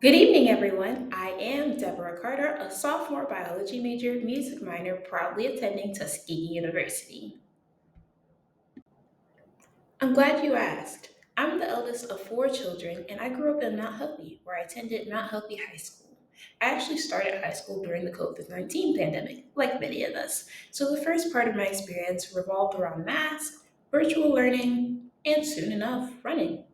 Good evening, everyone. I am Deborah Carter, a sophomore biology major, music minor, proudly attending Tuskegee University. I'm glad you asked. I'm the eldest of four children, and I grew up in Mount Healthy, where I attended Mount Healthy High School. I actually started high school during the COVID-19 pandemic, like many of us. So the first part of my experience revolved around masks, virtual learning, and soon enough, running.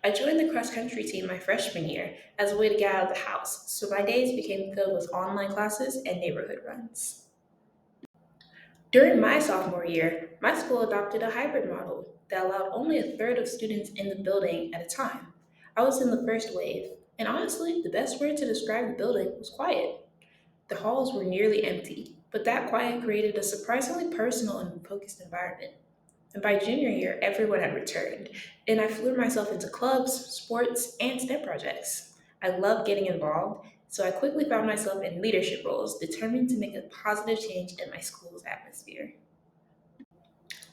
I joined the cross country team my freshman year as a way to get out of the house, so my days became filled with online classes and neighborhood runs. During my sophomore year, my school adopted a hybrid model that allowed only a third of students in the building at a time. I was in the first wave, and honestly, the best word to describe the building was quiet. The halls were nearly empty, but that quiet created a surprisingly personal and focused environment. And by junior year, everyone had returned, and I flew myself into clubs, sports, and STEM projects. I loved getting involved, so I quickly found myself in leadership roles, determined to make a positive change in my school's atmosphere.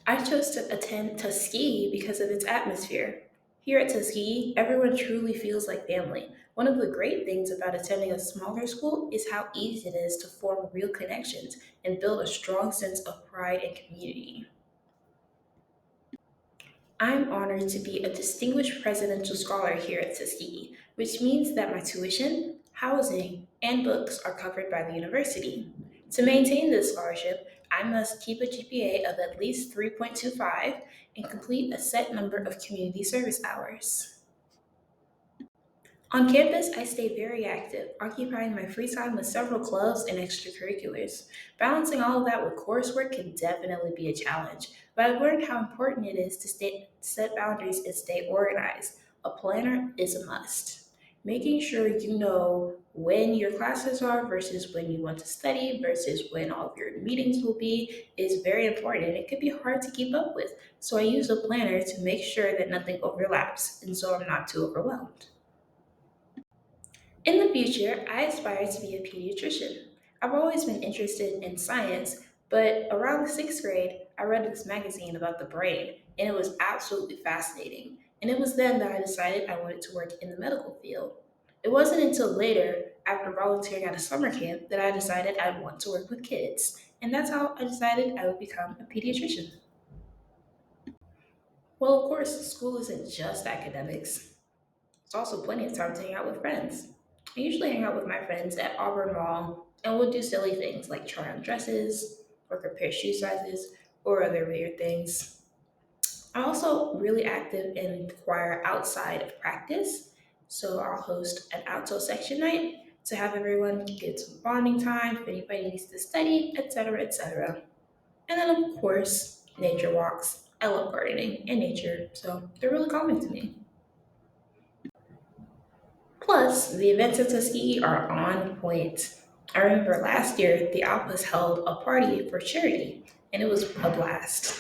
I chose to attend Tuskegee because of its atmosphere. Here at Tuskegee, everyone truly feels like family. One of the great things about attending a smaller school is how easy it is to form real connections and build a strong sense of pride and community. I'm honored to be a distinguished presidential scholar here at Tuskegee, which means that my tuition, housing, and books are covered by the university. To maintain this scholarship, I must keep a GPA of at least 3.25 and complete a set number of community service hours. On campus, I stay very active, occupying my free time with several clubs and extracurriculars. Balancing all of that with coursework can definitely be a challenge, but I've learned how important it is to set boundaries and stay organized. A planner is a must. Making sure you know when your classes are versus when you want to study versus when all of your meetings will be is very important and it can be hard to keep up with. So I use a planner to make sure that nothing overlaps and so I'm not too overwhelmed. In the future, I aspire to be a pediatrician. I've always been interested in science, but around the sixth grade, I read this magazine about the brain, and it was absolutely fascinating. And it was then that I decided I wanted to work in the medical field. It wasn't until later, after volunteering at a summer camp, that I decided I'd want to work with kids. And that's how I decided I would become a pediatrician. Well, of course, school isn't just academics. It's also plenty of time to hang out with friends. I usually hang out with my friends at Auburn Mall, and we'll do silly things like try on dresses, or compare shoe sizes, or other weird things. I'm also really active in the choir outside of practice, so I'll host an alto section night to have everyone get some bonding time if anybody needs to study, etc., etc. And then, of course, nature walks. I love gardening and nature, so they're really calming to me. Plus, the events at Tuskegee are on point. I remember last year the Alpas held a party for charity, and it was a blast.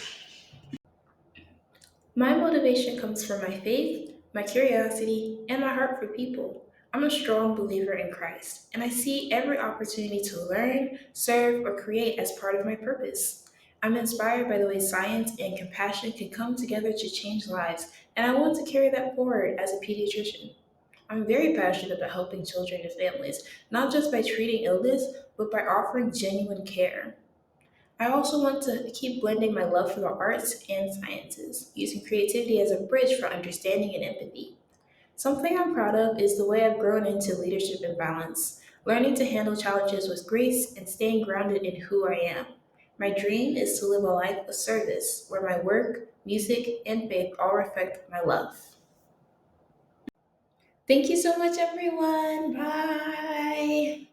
My motivation comes from my faith, my curiosity, and my heart for people. I'm a strong believer in Christ, and I see every opportunity to learn, serve, or create as part of my purpose. I'm inspired by the way science and compassion can come together to change lives, and I want to carry that forward as a pediatrician. I'm very passionate about helping children and families, not just by treating illness, but by offering genuine care. I also want to keep blending my love for the arts and sciences, using creativity as a bridge for understanding and empathy. Something I'm proud of is the way I've grown into leadership and balance, learning to handle challenges with grace and staying grounded in who I am. My dream is to live a life of service where my work, music, and faith all reflect my love. Thank you so much, everyone. Bye.